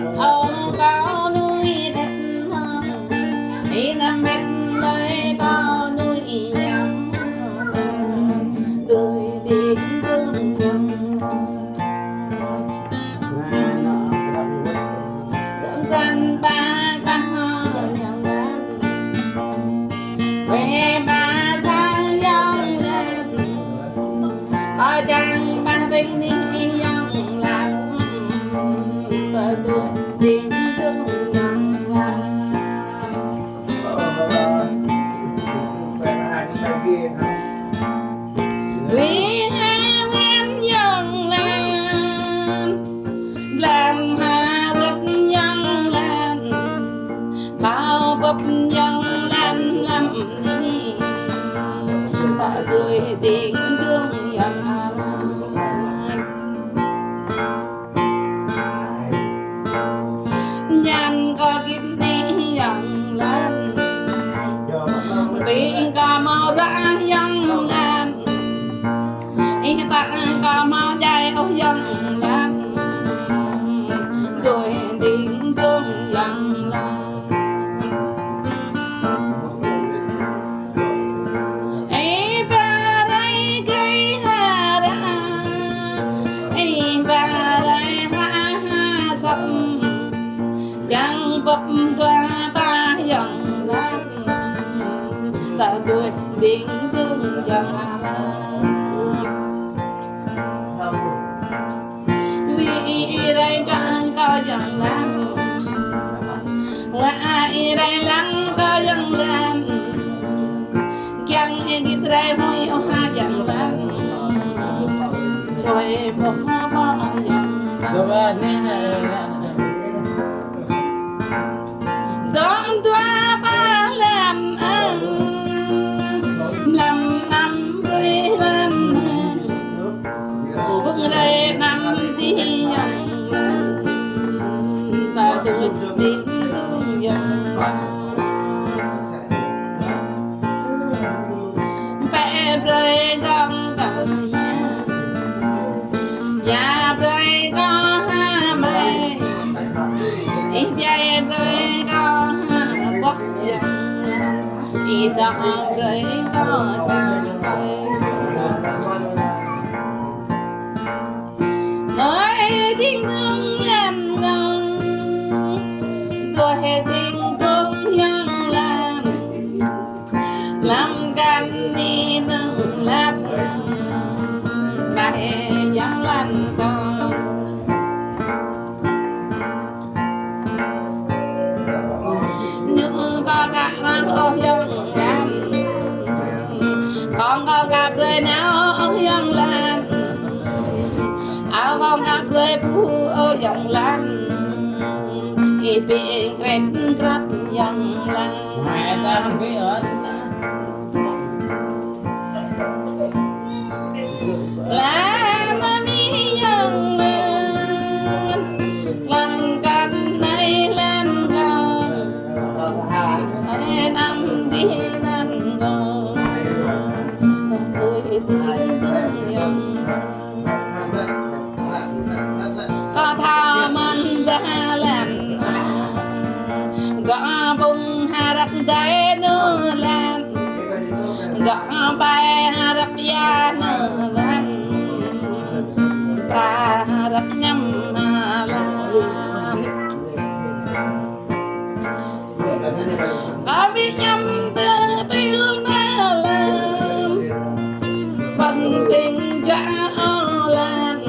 ông có nuôi đất đi năm hết nơi có nuôi nhầm tôi đi thương nhầm dưỡng dân ba nhầm về ba sang dòng làm có chăng ba tình đi dòng làm và tôi tiếng thương nhầm vì hai em dòng làm hà rất dòng làm bao bập dòng làm đi và tôi tiếng thương nhầm nhàn có kiếm đi dòng làm vì có màu ra dòng làm bạn có màu dài ô dòng làm rồi tiếng thương dòng làm ấy ba đây cây hà ra ấy ba đây ha ha sầm chẳng bập qua ta dòng làm ta tôi tiếng thương dòng làm vì đây chẳng có dòng làm ngoài đây lắng có dòng làm chẳng nghĩ đây hơi ô ha dòng làm rồi bỏ dòng đón toa ba làm ăn làm năm mươi năm bước đây năm đi dòng ta tôi đi thương dòng bé rơi con cờ nhà rơi có ha mày ít dài rơi có ha bóc dòng ít dòng rơi có chẳng cây ơi tiếng thương em ngon tôi tiếng thương nhân làm can đi nương lắm bài dám làm con nhưng có cả ăn ô dân làm con có gặp rồi nào ô dân làm áo con gặp rồi bu ô dân làm ít bị quen rất dân làm mẹ ta không biết ở làm mi dân làm canh này làm con năm đi năm con tôi tiếng dân có thao mình ra làm gõ vùng hà rắc gáy nữa làm gõ bài hà rắc gia nữa làm ta rắc nhâm làm có biết nhâm đưa tiêu na làm bằng tình trả làm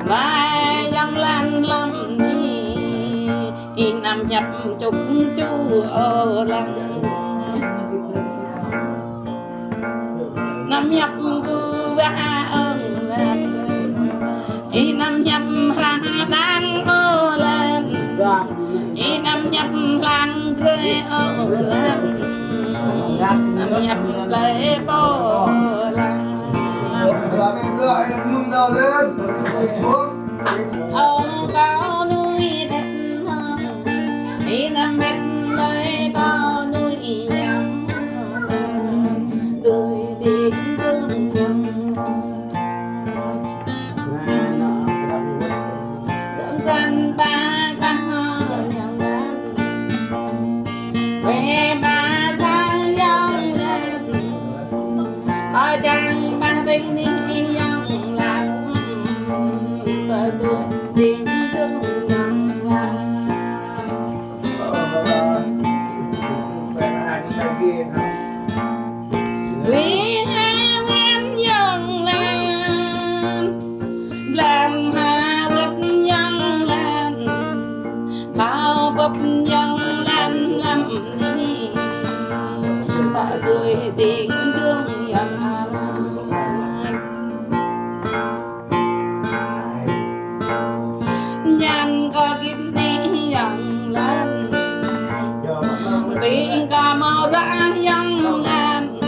vai dân lan lắm đi nằm nhập chục chú ô lăng nằm nhập cu va ơn làm đi nằm nhập ra đang ô làm đi nằm nhập làng rơi ô làm nằm nhập lễ bố làm em ngưng đầu lên rồi đi quỳ xuống. ông có nuôi đất đi năm hết nơi có nuôi nhầm tôi đi thương nhầm dưỡng dân ba có kim ni dòng lan vì có màu ra dòng lan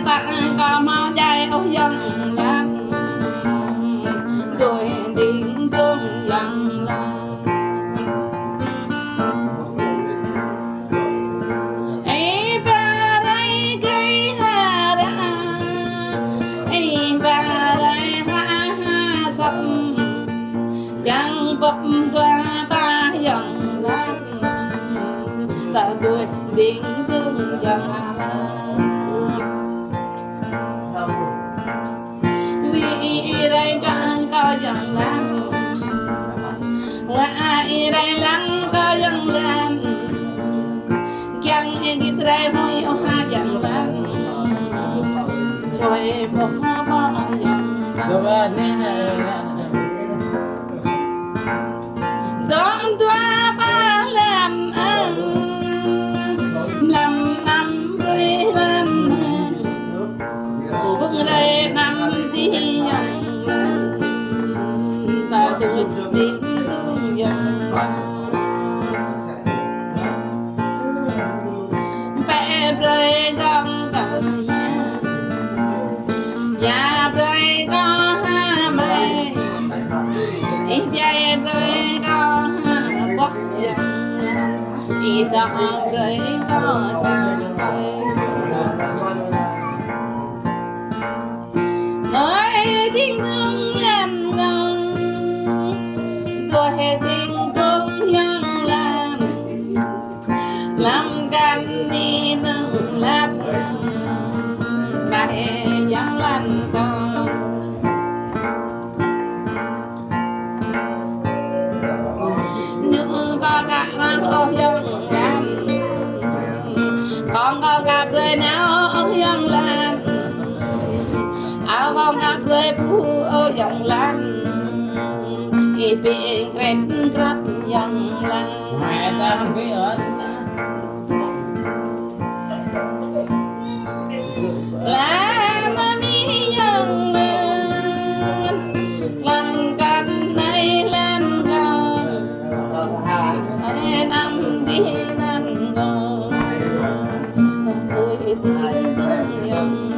bạn có màu dài ô dòng lan rồi tiếng tương dòng lan chẳng vấp qua ta dòng lan ta tuổi tiếng tương dòng lan vì đây chẳng có dòng lan ngoài đây lắng có dòng lan chẳng nghĩ đây môi ô ha dòng lan rồi bỏ dòng lan đón qua ba làm ăn làm năm mươi năm bước đây năm đi dòng ta tuổi tiếng tương dòng bé rơi con cần nhà rơi có ha mày ít dây rơi có bóc dòng ít đỏ rơi có chẳng cây ơi tiếng thương làm ngon tôi tiếng thương nhân làm can đi nương lắp bài giang lan con nữ có cả năm ô dân làm con có cả rơi nào ô dân làm áo con cả rơi phu ô dân làm y biển kren rất dân làm mẹ ta không biết hết làm mi dân làm canh này làm con năm đi năm con ơi tiếng dân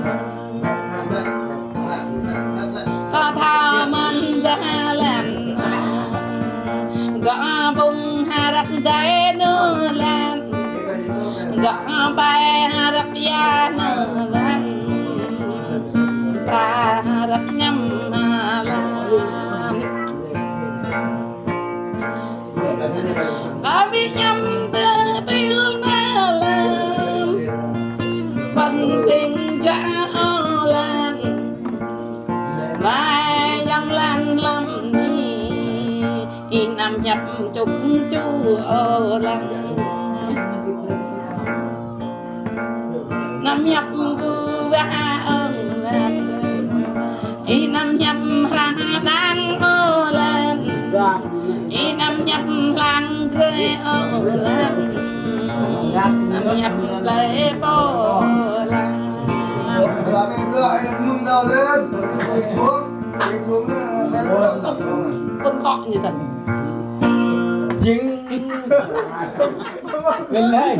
có thao mình ra làm gõ bung hà rắc gáy nữa làm gõ bay hà rắc da nữa làm ta rắc nhâm làm có biết nhâm tư tiêu na làm bần tình trả làm vai dân lan lâm đi nằm nhập chục chú ô lăng nằm nhập cứ va ơn làm y nằm nhập ra đang ô làm y nằm nhập làng rơi ô làm nằm nhập lễ bố làm Bà mình lại ngưng đầu lên, rồi mình quỳ xuống theo đầu tập luôn. con gọi như thật dính lên lấy